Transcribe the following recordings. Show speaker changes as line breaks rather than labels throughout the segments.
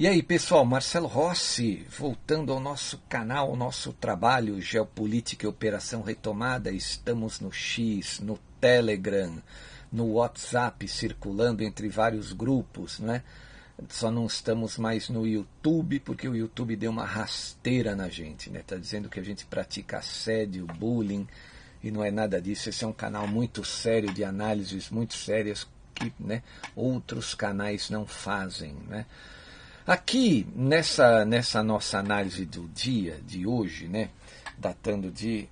E aí, pessoal, Marcelo Rossi, voltando ao nosso canal, ao nosso trabalho Geopolítica e Operação Retomada. Estamos no X, no Telegram, no WhatsApp, circulando entre vários grupos, né? Só não estamos mais no YouTube, porque o YouTube deu uma rasteira na gente, né? Tá dizendo que a gente pratica assédio, bullying, e não é nada disso. Esse é um canal muito sério, de análises muito sérias, que, né, outros canais não fazem, né? Aqui, nessa nossa análise do dia de hoje, né, datando de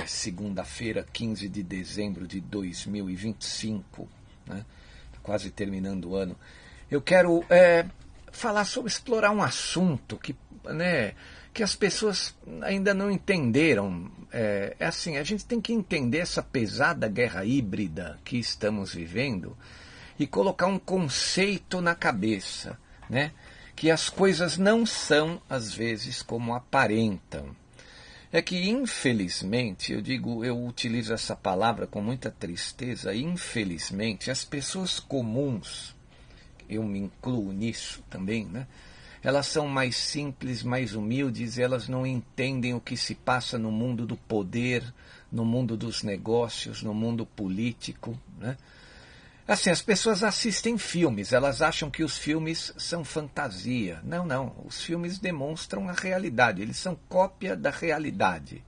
segunda-feira, 15 de dezembro de 2025, né, quase terminando o ano, eu quero falar sobre, explorar um assunto que, né, que as pessoas ainda não entenderam. É assim, a gente tem que entender essa pesada guerra híbrida que estamos vivendo e colocar um conceito na cabeça, né? Que as coisas não são, às vezes, como aparentam. É que, infelizmente, eu utilizo essa palavra com muita tristeza, infelizmente, as pessoas comuns, eu me incluo nisso também, né? Elas são mais simples, mais humildes, elas não entendem o que se passa no mundo do poder, no mundo dos negócios, no mundo político, né? Assim, as pessoas assistem filmes, elas acham que os filmes são fantasia. Não, não, os filmes demonstram a realidade, eles são cópia da realidade.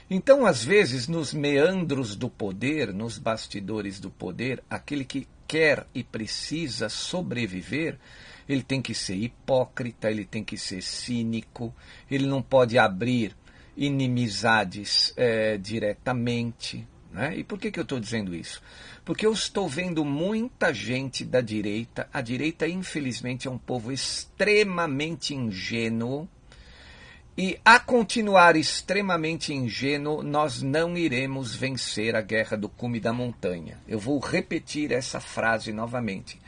Então, às vezes, nos meandros do poder, nos bastidores do poder, aquele que quer e precisa sobreviver, ele tem que ser hipócrita, ele tem que ser cínico, ele não pode abrir inimizades diretamente. Né? E por que eu estou dizendo isso? Porque eu estou vendo muita gente da direita. A direita, infelizmente, é um povo extremamente ingênuo. E, a continuar extremamente ingênuo, nós não iremos vencer a guerra do cume da montanha. Eu vou repetir essa frase novamente.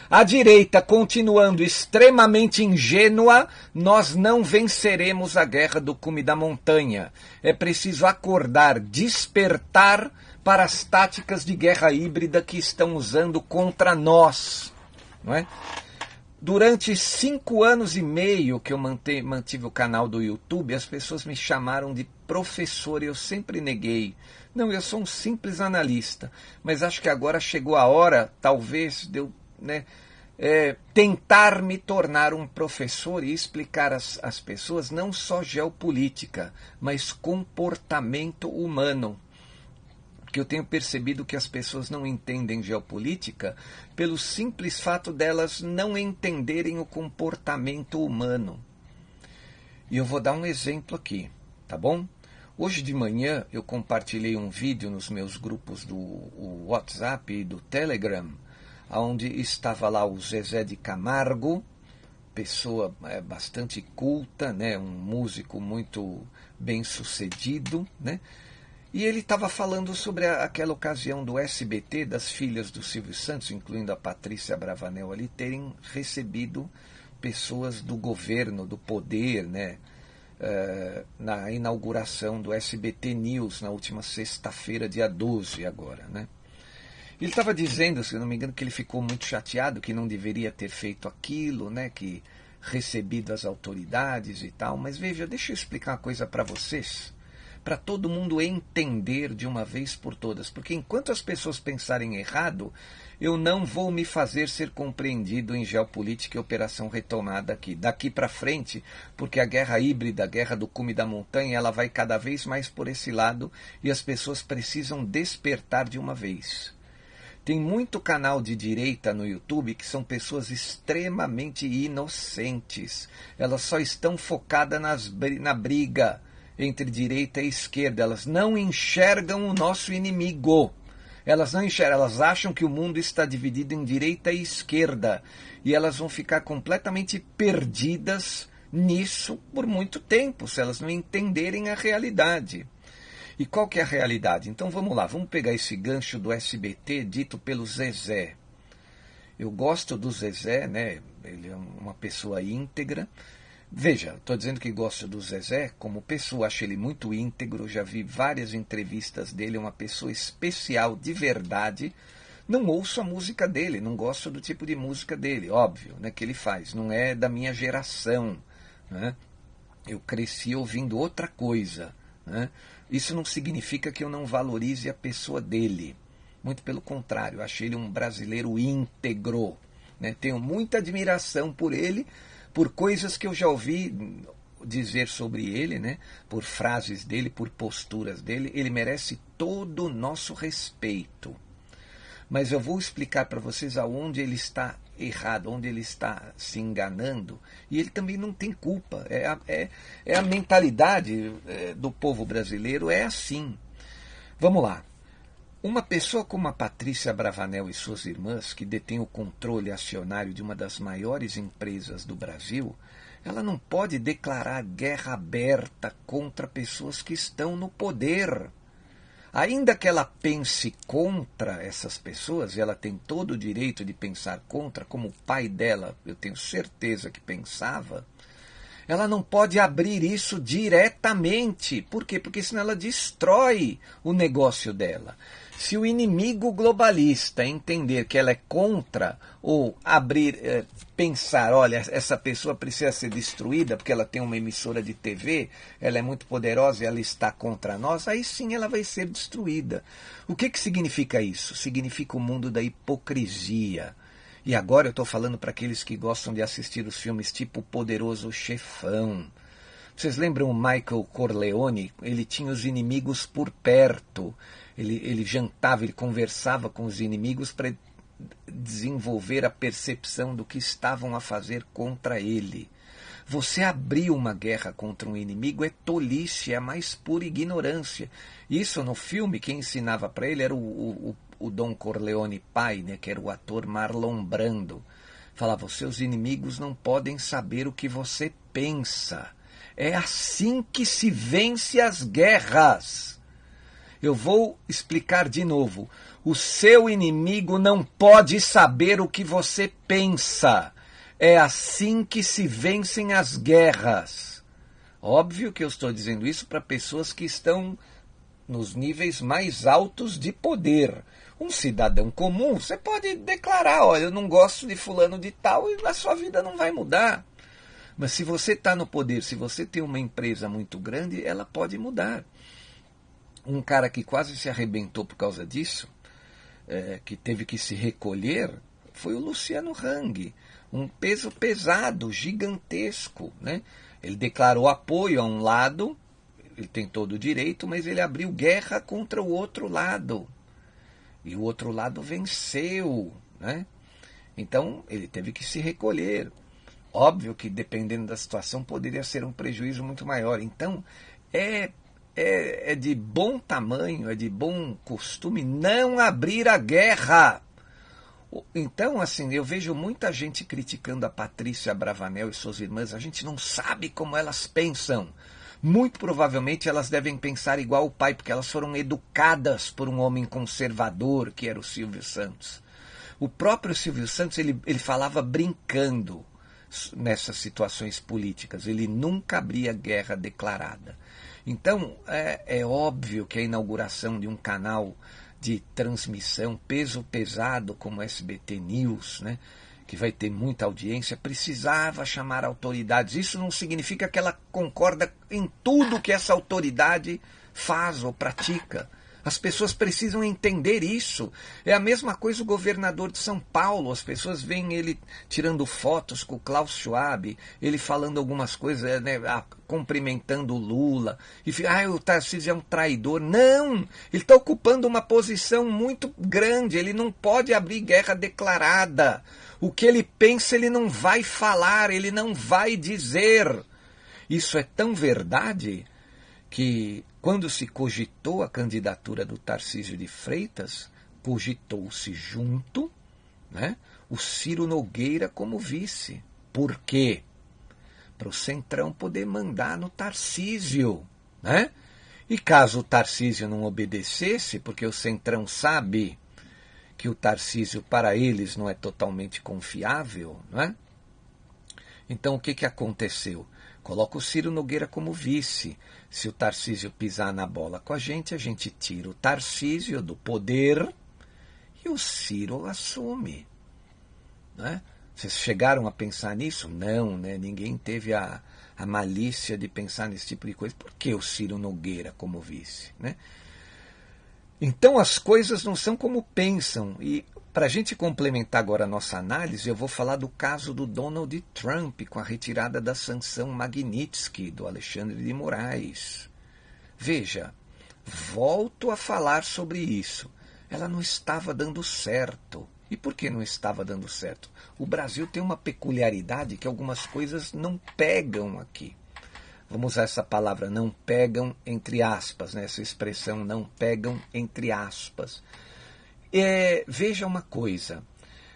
A direita, continuando extremamente ingênua, nós não venceremos a guerra do cume da montanha. É preciso acordar, despertar para as táticas de guerra híbrida que estão usando contra nós. Não é? Durante 5 anos e meio que eu mantive o canal do YouTube, as pessoas me chamaram de professor e eu sempre neguei. Não, eu sou um simples analista, mas acho que agora chegou a hora, talvez, de eu, né, tentar me tornar um professor e explicar às pessoas não só geopolítica, mas comportamento humano. Porque eu tenho percebido que as pessoas não entendem geopolítica pelo simples fato delas não entenderem o comportamento humano. E eu vou dar um exemplo aqui, tá bom? Hoje de manhã eu compartilhei um vídeo nos meus grupos do WhatsApp e do Telegram, onde estava lá o Zezé de Camargo, pessoa bastante culta, né, um músico muito bem sucedido, né? E ele estava falando sobre aquela ocasião do SBT, das filhas do Silvio Santos, incluindo a Patrícia Bravanel ali, terem recebido pessoas do governo, do poder, né, na inauguração do SBT News, na última sexta-feira, dia 12 agora, né? Ele estava dizendo, se não me engano, que ele ficou muito chateado, que não deveria ter feito aquilo, né, que recebido as autoridades e tal. Mas veja, deixa eu explicar uma coisa para vocês, para todo mundo entender de uma vez por todas. Porque enquanto as pessoas pensarem errado, eu não vou me fazer ser compreendido em geopolítica e operação retomada aqui. Daqui para frente, porque a guerra híbrida, a guerra do cume da montanha, ela vai cada vez mais por esse lado e as pessoas precisam despertar de uma vez. Tem muito canal de direita no YouTube que são pessoas extremamente inocentes. Elas só estão focadas na briga entre direita e esquerda. Elas não enxergam o nosso inimigo. Elas não enxergam, elas acham que o mundo está dividido em direita e esquerda. E elas vão ficar completamente perdidas nisso por muito tempo, se elas não entenderem a realidade. E qual que é a realidade? Então vamos lá, vamos pegar esse gancho do SBT dito pelo Zezé. Eu gosto do Zezé, né? Ele é uma pessoa íntegra. Veja, estou dizendo que gosto do Zezé como pessoa, acho ele muito íntegro, já vi várias entrevistas dele, é uma pessoa especial de verdade. Não ouço a música dele, não gosto do tipo de música dele, óbvio, né, que ele faz. Não é da minha geração, né? Eu cresci ouvindo outra coisa, né? Isso não significa que eu não valorize a pessoa dele. Muito pelo contrário, eu achei ele um brasileiro íntegro, né? Tenho muita admiração por ele, por coisas que eu já ouvi dizer sobre ele, né? Por frases dele, por posturas dele. Ele merece todo o nosso respeito. Mas eu vou explicar para vocês aonde ele está errado, onde ele está se enganando, e ele também não tem culpa. É a mentalidade do povo brasileiro, é assim. Vamos lá. Uma pessoa como a Patrícia Abravanel e suas irmãs, que detém o controle acionário de uma das maiores empresas do Brasil, ela não pode declarar guerra aberta contra pessoas que estão no poder. Ainda que ela pense contra essas pessoas, e ela tem todo o direito de pensar contra, como o pai dela, eu tenho certeza que pensava, ela não pode abrir isso diretamente. Por quê? Porque senão ela destrói o negócio dela. Se o inimigo globalista entender que ela é contra, ou abrir, pensar, olha, essa pessoa precisa ser destruída porque ela tem uma emissora de TV, ela é muito poderosa e ela está contra nós, aí sim ela vai ser destruída. O que significa isso? Significa o mundo da hipocrisia. E agora eu estou falando para aqueles que gostam de assistir os filmes tipo O Poderoso Chefão. Vocês lembram o Michael Corleone? Ele tinha os inimigos por perto. Ele jantava, ele conversava com os inimigos para desenvolver a percepção do que estavam a fazer contra ele. Você abrir uma guerra contra um inimigo é tolice, é a mais pura ignorância. Isso no filme, quem ensinava para ele era o Don Corleone pai, né, que era o ator Marlon Brando. Falava, os seus inimigos não podem saber o que você pensa. É assim que se vence as guerras. Eu vou explicar de novo. O seu inimigo não pode saber o que você pensa. É assim que se vencem as guerras. Óbvio que eu estou dizendo isso para pessoas que estão nos níveis mais altos de poder. Um cidadão comum, você pode declarar, olha, eu não gosto de fulano de tal, e a sua vida não vai mudar. Mas se você está no poder, se você tem uma empresa muito grande, ela pode mudar. Um cara que quase se arrebentou por causa disso, que teve que se recolher, foi o Luciano Hang. Um peso pesado, gigantesco, né? Ele declarou apoio a um lado, ele tem todo o direito, mas ele abriu guerra contra o outro lado. E o outro lado venceu, né? Então, ele teve que se recolher. Óbvio que, dependendo da situação, poderia ser um prejuízo muito maior. Então, é de bom tamanho, é de bom costume não abrir a guerra. Então, assim, eu vejo muita gente criticando a Patrícia Abravanel e suas irmãs. A gente não sabe como elas pensam. Muito provavelmente elas devem pensar igual o pai, porque elas foram educadas por um homem conservador, que era o Silvio Santos. O próprio Silvio Santos, ele falava brincando nessas situações políticas. Ele nunca abria guerra declarada. Então, é óbvio que a inauguração de um canal de transmissão peso pesado como SBT News, né, que vai ter muita audiência, precisava chamar autoridades. Isso não significa que ela concorda em tudo que essa autoridade faz ou pratica. As pessoas precisam entender isso. É a mesma coisa o governador de São Paulo. As pessoas veem ele tirando fotos com o Klaus Schwab, ele falando algumas coisas, né, cumprimentando o Lula. E fica, o Tarcísio é um traidor. Não! Ele está ocupando uma posição muito grande. Ele não pode abrir guerra declarada. O que ele pensa, ele não vai falar, ele não vai dizer. Isso é tão verdade que, quando se cogitou a candidatura do Tarcísio de Freitas, cogitou-se junto, né, o Ciro Nogueira como vice. Por quê? Para o Centrão poder mandar no Tarcísio, né? E caso o Tarcísio não obedecesse, porque o Centrão sabe que o Tarcísio para eles não é totalmente confiável, né? Então o que aconteceu? Coloca o Ciro Nogueira como vice. Se o Tarcísio pisar na bola com a gente tira o Tarcísio do poder e o Ciro assume. Né? Vocês chegaram a pensar nisso? Não, né? Ninguém teve a malícia de pensar nesse tipo de coisa. Por que o Ciro Nogueira como vice? Né? Então as coisas não são como pensam. E para a gente complementar agora a nossa análise, eu vou falar do caso do Donald Trump com a retirada da sanção Magnitsky do Alexandre de Moraes. Veja, volto a falar sobre isso. Ela não estava dando certo. E por que não estava dando certo? O Brasil tem uma peculiaridade que algumas coisas não pegam aqui. Vamos usar essa palavra, não pegam entre aspas, né? Essa expressão, não pegam entre aspas. Veja uma coisa,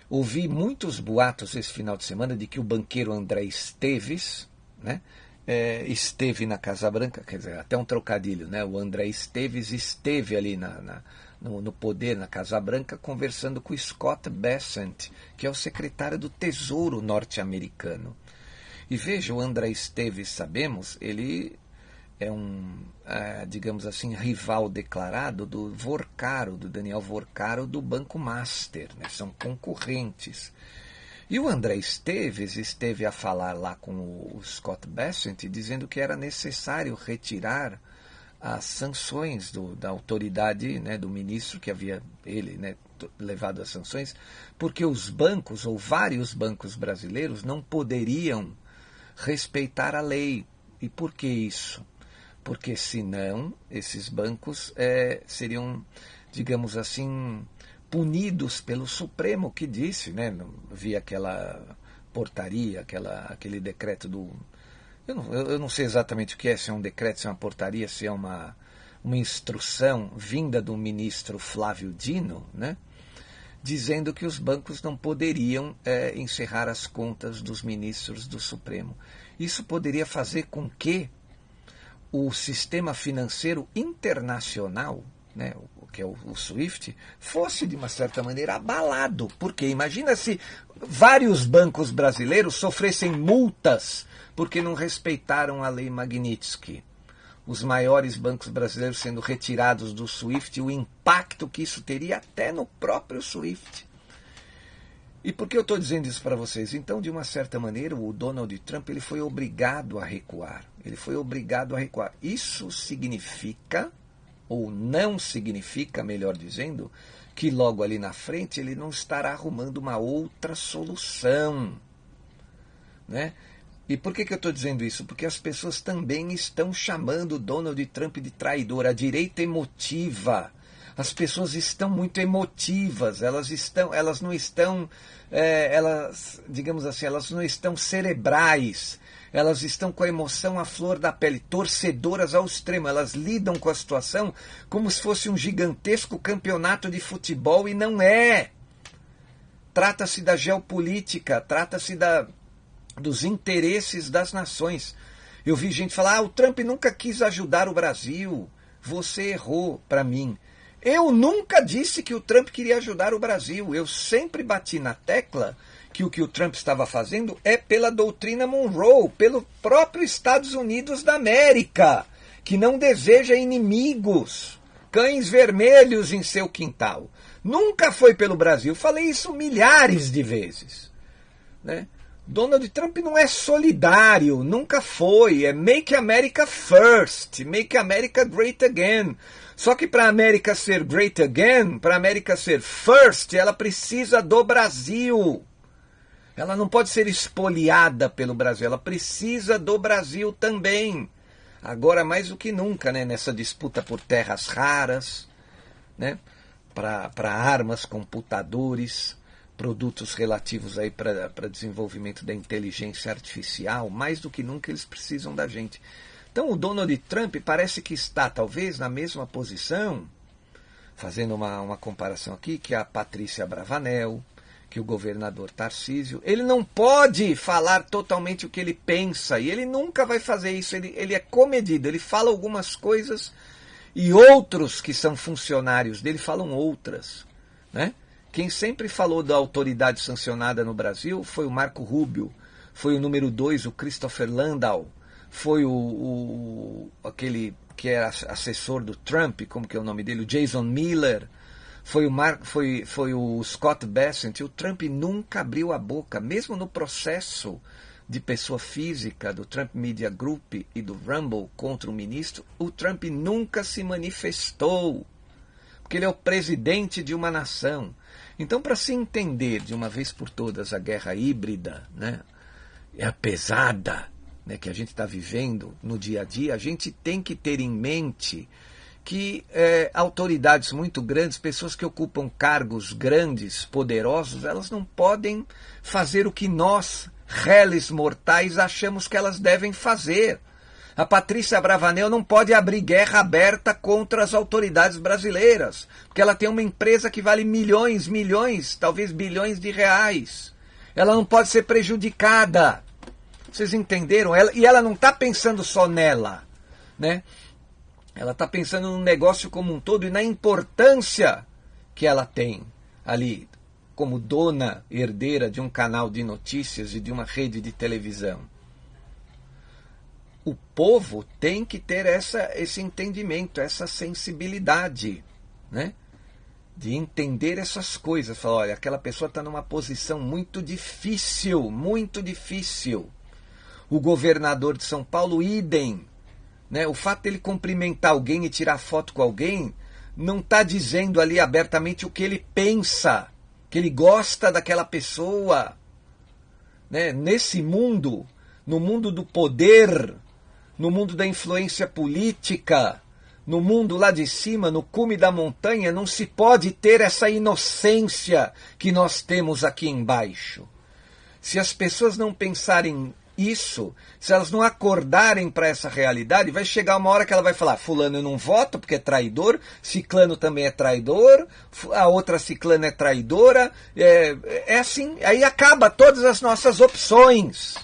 ouvi muitos boatos esse final de semana de que o banqueiro André Esteves, né, esteve na Casa Branca, quer dizer, até um trocadilho, né? O André Esteves esteve ali no poder, na Casa Branca, conversando com o Scott Bessent, que é o secretário do Tesouro norte-americano. E veja, o André Esteves, sabemos, ele é digamos assim, rival declarado do Vorcaro, do Daniel Vorcaro, do Banco Master, né? São concorrentes. E o André Esteves esteve a falar lá com o Scott Bessent, dizendo que era necessário retirar as sanções da autoridade, né, do ministro que havia ele, né, levado as sanções, porque os bancos, ou vários bancos brasileiros, não poderiam respeitar a lei. E por que isso? Porque senão esses bancos seriam, digamos assim, punidos pelo Supremo, que disse, né, via aquela portaria, aquele decreto do... Eu não sei exatamente o que é, se é um decreto, se é uma portaria, se é uma instrução vinda do ministro Flávio Dino, né, dizendo que os bancos não poderiam encerrar as contas dos ministros do Supremo. Isso poderia fazer com que o sistema financeiro internacional, né, que é o SWIFT, fosse de uma certa maneira abalado. Porque imagina se vários bancos brasileiros sofressem multas porque não respeitaram a lei Magnitsky. Os maiores bancos brasileiros sendo retirados do SWIFT, o impacto que isso teria até no próprio SWIFT. E por que eu estou dizendo isso para vocês? Então, de uma certa maneira, o Donald Trump ele foi obrigado a recuar. Ele foi obrigado a recuar. Isso significa, ou não significa, melhor dizendo, que logo ali na frente ele não estará arrumando uma outra solução. Né? E por que eu estou dizendo isso? Porque as pessoas também estão chamando o Donald Trump de traidor. A direita emotiva. As pessoas estão muito emotivas, elas não estão, digamos assim, elas não estão cerebrais, elas estão com a emoção à flor da pele, torcedoras ao extremo, elas lidam com a situação como se fosse um gigantesco campeonato de futebol e não é. Trata-se da geopolítica, trata-se dos interesses das nações. Eu vi gente falar, o Trump nunca quis ajudar o Brasil, você errou para mim. Eu nunca disse que o Trump queria ajudar o Brasil. Eu sempre bati na tecla que o Trump estava fazendo é pela doutrina Monroe, pelo próprio Estados Unidos da América, que não deseja inimigos, cães vermelhos em seu quintal. Nunca foi pelo Brasil. Falei isso milhares de vezes. Né? Donald Trump não é solidário, nunca foi. É Make America First, Make America Great Again. Só que para a América ser great again, para a América ser first, ela precisa do Brasil. Ela não pode ser espoliada pelo Brasil, ela precisa do Brasil também. Agora mais do que nunca, né, nessa disputa por terras raras, né, para armas, computadores, produtos relativos aí para desenvolvimento da inteligência artificial, mais do que nunca eles precisam da gente. Então o Donald Trump parece que está talvez na mesma posição, fazendo uma comparação aqui, que a Patrícia Bravanel, que o governador Tarcísio. Ele não pode falar totalmente o que ele pensa, e ele nunca vai fazer isso, ele é comedido, ele fala algumas coisas e outros que são funcionários dele falam outras. Né? Quem sempre falou da autoridade sancionada no Brasil foi o Marco Rubio, foi o número 2, o Christopher Landau, foi aquele que era assessor do Trump, como que é o nome dele, o Jason Miller, foi o Scott Bessent. O Trump nunca abriu a boca, mesmo no processo de pessoa física do Trump Media Group e do Rumble contra o ministro, o Trump nunca se manifestou, porque ele é o presidente de uma nação. Então, para se entender de uma vez por todas a guerra híbrida, né, a pesada, né, que a gente está vivendo no dia a dia, a gente tem que ter em mente que autoridades muito grandes, pessoas que ocupam cargos grandes, poderosos, elas não podem fazer o que nós, réis mortais, achamos que elas devem fazer. A Patrícia Abravanel não pode abrir guerra aberta contra as autoridades brasileiras, porque ela tem uma empresa que vale milhões, talvez bilhões de reais. Ela não pode ser prejudicada. Vocês entenderam? E ela não está pensando só nela, né? Ela está pensando no negócio como um todo e na importância que ela tem ali, como dona herdeira de um canal de notícias e de uma rede de televisão. O povo tem que ter esse entendimento, essa sensibilidade, né? De entender essas coisas. Falar, olha, aquela pessoa está numa posição muito difícil, muito difícil. O governador de São Paulo, idem. Né? O fato dele cumprimentar alguém e tirar foto com alguém não está dizendo ali abertamente o que ele pensa, que ele gosta daquela pessoa. Né? Nesse mundo, no mundo do poder, no mundo da influência política, no mundo lá de cima, no cume da montanha, não se pode ter essa inocência que nós temos aqui embaixo. Se as pessoas não pensarem isso, se elas não acordarem para essa realidade, vai chegar uma hora que ela vai falar, fulano eu não voto porque é traidor, ciclano também é traidor, a outra ciclana é traidora, é assim, aí acaba todas as nossas opções,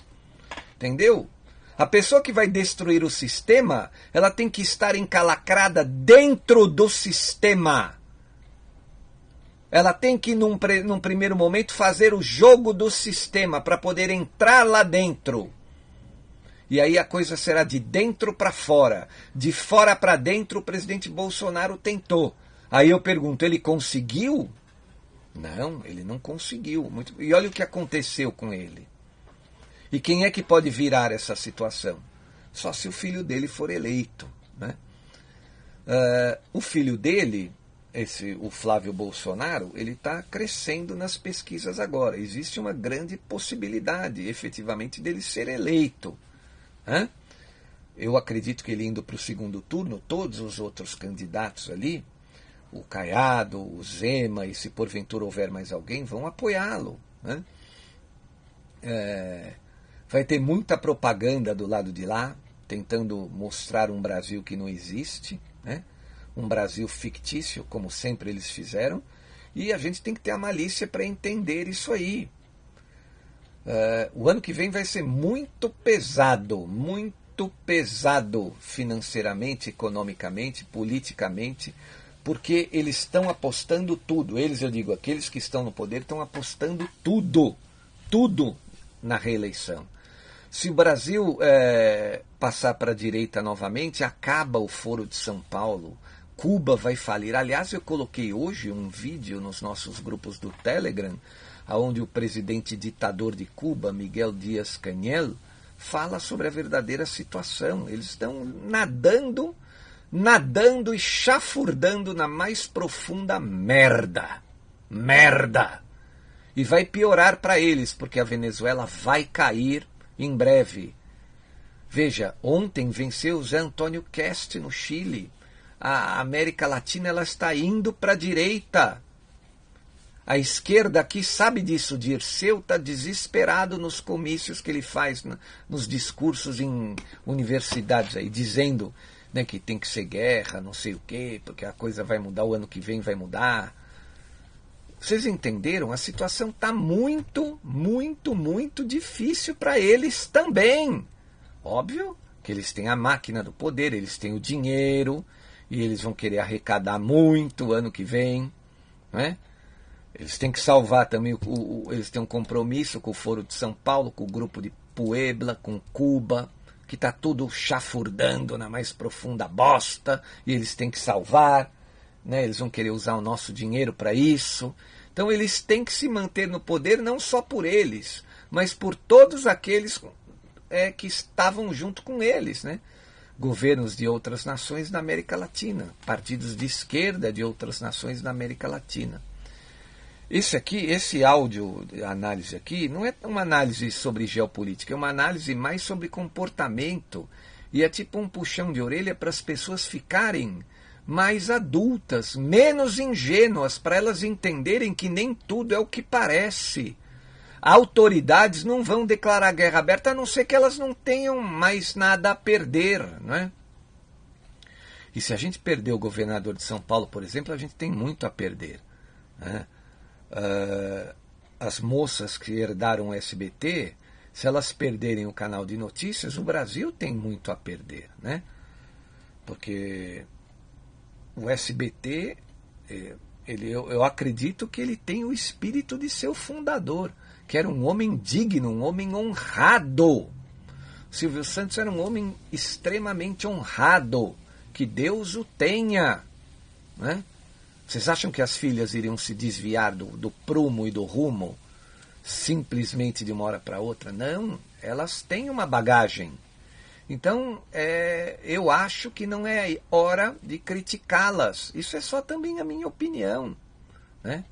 entendeu? A pessoa que vai destruir o sistema, ela tem que estar encalacrada dentro do sistema. Ela tem que, num primeiro momento, fazer o jogo do sistema para poder entrar lá dentro. E aí a coisa será de dentro para fora. De fora para dentro, o presidente Bolsonaro tentou. Aí eu pergunto, ele conseguiu? Não, ele não conseguiu. E olha o que aconteceu com ele. E quem é que pode virar essa situação? Só se o filho dele for eleito. Né? O filho dele, o Flávio Bolsonaro, ele está crescendo nas pesquisas agora. Existe uma grande possibilidade, efetivamente, dele ser eleito. Eu acredito que ele indo para o segundo turno, todos os outros candidatos ali, o Caiado, o Zema, e se porventura houver mais alguém, vão apoiá-lo. Né? Vai ter muita propaganda do lado de lá, tentando mostrar um Brasil que não existe, né? Um Brasil fictício, como sempre eles fizeram, e a gente tem que ter a malícia para entender isso aí. O ano que vem vai ser muito pesado financeiramente, economicamente, politicamente, porque eles estão apostando tudo. Eles, eu digo, aqueles que estão no poder estão apostando tudo na reeleição. Se o Brasil passar para a direita novamente, acaba o Foro de São Paulo, Cuba vai falir. Aliás, eu coloquei hoje um vídeo nos nossos grupos do Telegram, onde o presidente ditador de Cuba, Miguel Díaz-Canel, fala sobre a verdadeira situação. Eles estão nadando e chafurdando na mais profunda merda. E vai piorar para eles, porque a Venezuela vai cair em breve. Veja, ontem venceu Zé Antônio Kest no Chile. A América Latina ela está indo para a direita. A esquerda aqui sabe disso. Dirceu está desesperado nos comícios que ele faz, nos discursos em universidades, aí, dizendo, né, que tem que ser guerra, não sei o quê, porque a coisa vai mudar, o ano que vem vai mudar. Vocês entenderam? A situação está muito difícil para eles também. Óbvio que eles têm a máquina do poder, eles têm o dinheiro, e eles vão querer arrecadar muito ano que vem. Né? Eles têm que salvar também, eles têm um compromisso com o Foro de São Paulo, com o grupo de Puebla, com Cuba, que está tudo chafurdando na mais profunda bosta, e eles têm que salvar. né? Eles vão querer usar o nosso dinheiro para isso. Então eles têm que se manter no poder não só por eles, mas por todos aqueles que estavam junto com eles, né? Governos de outras nações na América Latina, partidos de esquerda de outras nações na América Latina. Esse áudio análise aqui, não é uma análise sobre geopolítica, é uma análise mais sobre comportamento, e é tipo um puxão de orelha para as pessoas ficarem mais adultas, menos ingênuas, para elas entenderem que nem tudo é o que parece. Autoridades não vão declarar guerra aberta, a não ser que elas não tenham mais nada a perder, não é? E se a gente perder o governador de São Paulo, por exemplo, a gente tem muito a perder, né? As moças que herdaram o SBT, se elas perderem o canal de notícias, o Brasil tem muito a perder, né? Porque o SBT, eu acredito que ele tem o espírito de seu fundador, que era um homem digno, um homem honrado. Silvio Santos era um homem extremamente honrado, que Deus o tenha, né? Vocês acham que as filhas iriam se desviar do prumo e do rumo simplesmente de uma hora para outra? Não, elas têm uma bagagem. Então, eu acho que não é hora de criticá-las. Isso é só também a minha opinião, né?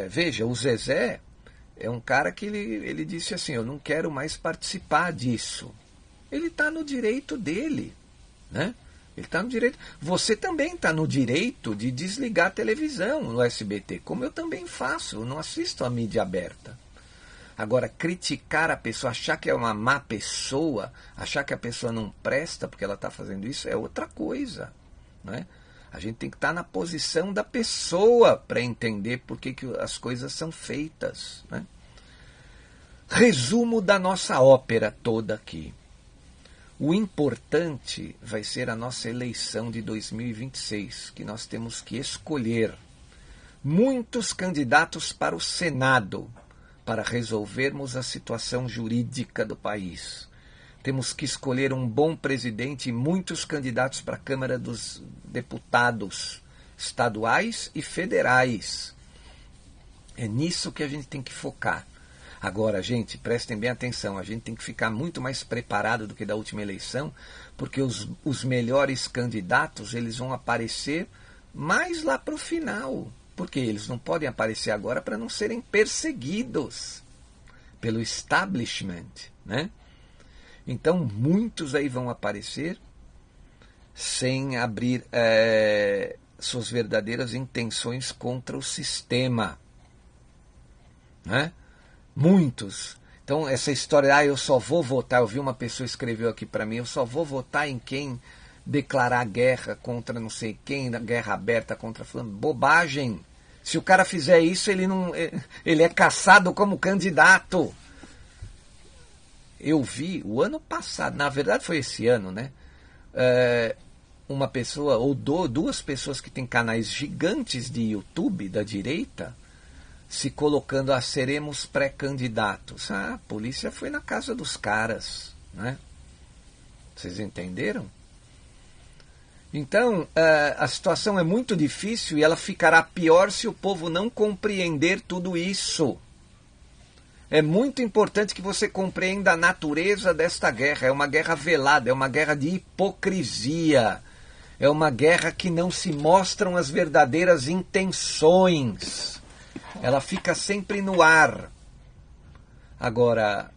Veja, o Zezé é um cara que ele disse assim, eu não quero mais participar disso. Ele está no direito dele, né? Ele está no direito. Você também está no direito de desligar a televisão no SBT, como eu também faço, eu não assisto a mídia aberta. Agora, criticar a pessoa, achar que é uma má pessoa, achar que a pessoa não presta porque ela está fazendo isso, é outra coisa, né? A gente tem que estar na posição da pessoa para entender por que as coisas são feitas, né? Resumo da nossa ópera toda aqui. O importante vai ser a nossa eleição de 2026, que nós temos que escolher muitos candidatos para o Senado, para resolvermos a situação jurídica do país. Temos que escolher um bom presidente e muitos candidatos para a Câmara dos Deputados estaduais e federais. É nisso que a gente tem que focar. Agora, gente, prestem bem atenção, a gente tem que ficar muito mais preparado do que da última eleição, porque os melhores candidatos eles vão aparecer mais lá para o final. Porque eles não podem aparecer agora para não serem perseguidos pelo establishment, né? Então, muitos aí vão aparecer sem abrir suas verdadeiras intenções contra o sistema, né? Muitos. Então, essa história, eu só vou votar, eu vi uma pessoa escreveu aqui para mim, eu só vou votar em quem declarar guerra contra não sei quem, guerra aberta contra fulano. Bobagem. Se o cara fizer isso, ele é caçado como candidato. Eu vi o ano passado, na verdade foi esse ano, né? Uma pessoa, ou duas pessoas que têm canais gigantes de YouTube da direita, se colocando, seremos pré-candidatos. A polícia foi na casa dos caras, né? Vocês entenderam? Então, a situação é muito difícil e ela ficará pior se o povo não compreender tudo isso. É muito importante que você compreenda a natureza desta guerra. É uma guerra velada, é uma guerra de hipocrisia. É uma guerra que não se mostram as verdadeiras intenções. Ela fica sempre no ar. Agora,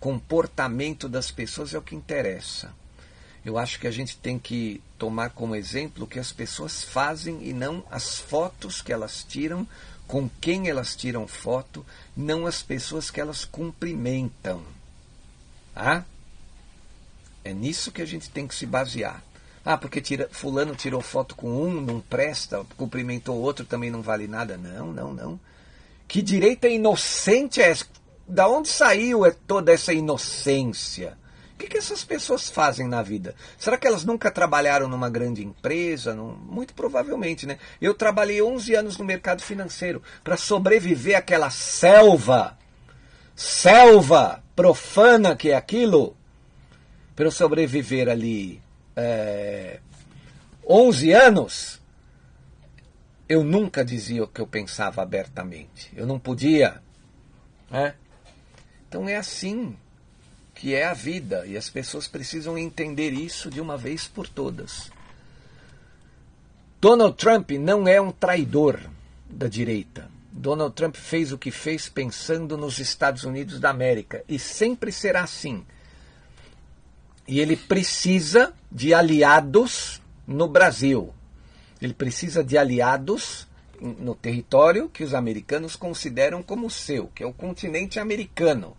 comportamento das pessoas é o que interessa. Eu acho que a gente tem que tomar como exemplo o que as pessoas fazem e não as fotos que elas tiram, com quem elas tiram foto, não as pessoas que elas cumprimentam. Tá? É nisso que a gente tem que se basear. Porque fulano tirou foto com um, não presta, cumprimentou o outro, também não vale nada. Não. Que direita inocente é essa? Da onde saiu toda essa inocência? O que essas pessoas fazem na vida? Será que elas nunca trabalharam numa grande empresa? Muito provavelmente, né? Eu trabalhei 11 anos no mercado financeiro para sobreviver àquela selva profana que é aquilo. Para eu sobreviver ali 11 anos, eu nunca dizia o que eu pensava abertamente. Eu não podia. Né? Então é assim que é a vida. E as pessoas precisam entender isso de uma vez por todas. Donald Trump não é um traidor da direita. Donald Trump fez o que fez pensando nos Estados Unidos da América. E sempre será assim. E ele precisa de aliados no Brasil. Ele precisa de aliados no território que os americanos consideram como seu, que é o continente americano.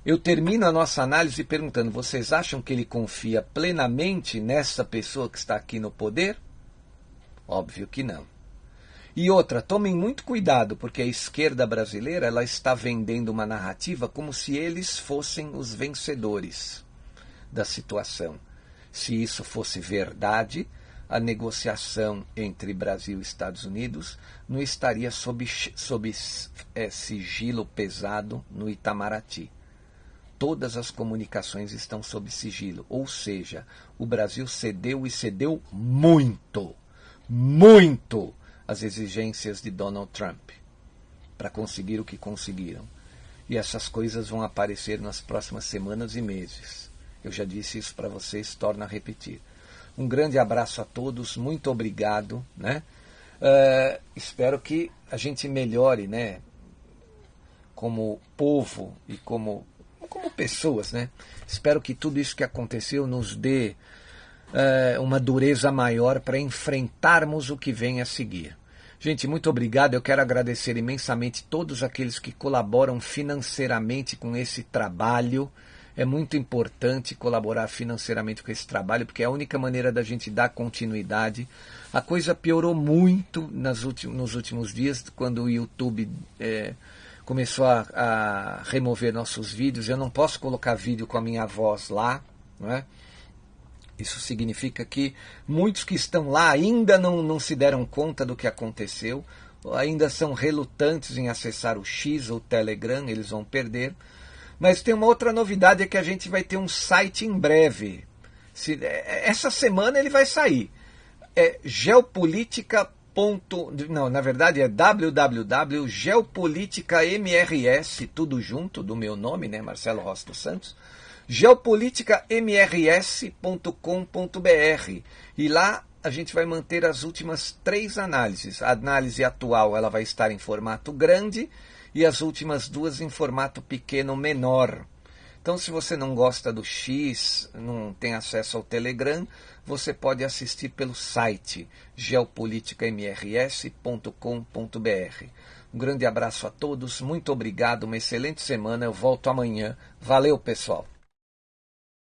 Eu termino a nossa análise perguntando, vocês acham que ele confia plenamente nessa pessoa que está aqui no poder? Óbvio que não. E outra, tomem muito cuidado, porque a esquerda brasileira ela está vendendo uma narrativa como se eles fossem os vencedores da situação. Se isso fosse verdade, a negociação entre Brasil e Estados Unidos não estaria sob sigilo pesado no Itamaraty. Todas as comunicações estão sob sigilo, ou seja, o Brasil cedeu e cedeu muito às exigências de Donald Trump para conseguir o que conseguiram. E essas coisas vão aparecer nas próximas semanas e meses. Eu já disse isso para vocês, torno a repetir. Um grande abraço a todos, muito obrigado, né? Espero que a gente melhore, né? Como povo e como pessoas, né? Espero que tudo isso que aconteceu nos dê uma dureza maior para enfrentarmos o que vem a seguir. Gente, muito obrigado. Eu quero agradecer imensamente todos aqueles que colaboram financeiramente com esse trabalho. É muito importante colaborar financeiramente com esse trabalho, porque é a única maneira da gente dar continuidade. A coisa piorou muito nos últimos dias, quando o YouTube começou a remover nossos vídeos. Eu não posso colocar vídeo com a minha voz lá, não é? Isso significa que muitos que estão lá ainda não se deram conta do que aconteceu, ainda são relutantes em acessar o X ou o Telegram, eles vão perder. Mas tem uma outra novidade, é que a gente vai ter um site em breve. Essa semana ele vai sair. É geopolítica. Não, na verdade é www.geopoliticamrs, tudo junto, do meu nome, né, Marcelo Rossi dos Santos, geopoliticamrs.com.br. E lá a gente vai manter as últimas 3 análises. A análise atual ela vai estar em formato grande e as últimas 2 em formato pequeno menor. Então, se você não gosta do X, não tem acesso ao Telegram, você pode assistir pelo site geopoliticamrs.com.br. Um grande abraço a todos, muito obrigado, uma excelente semana, eu volto amanhã. Valeu, pessoal!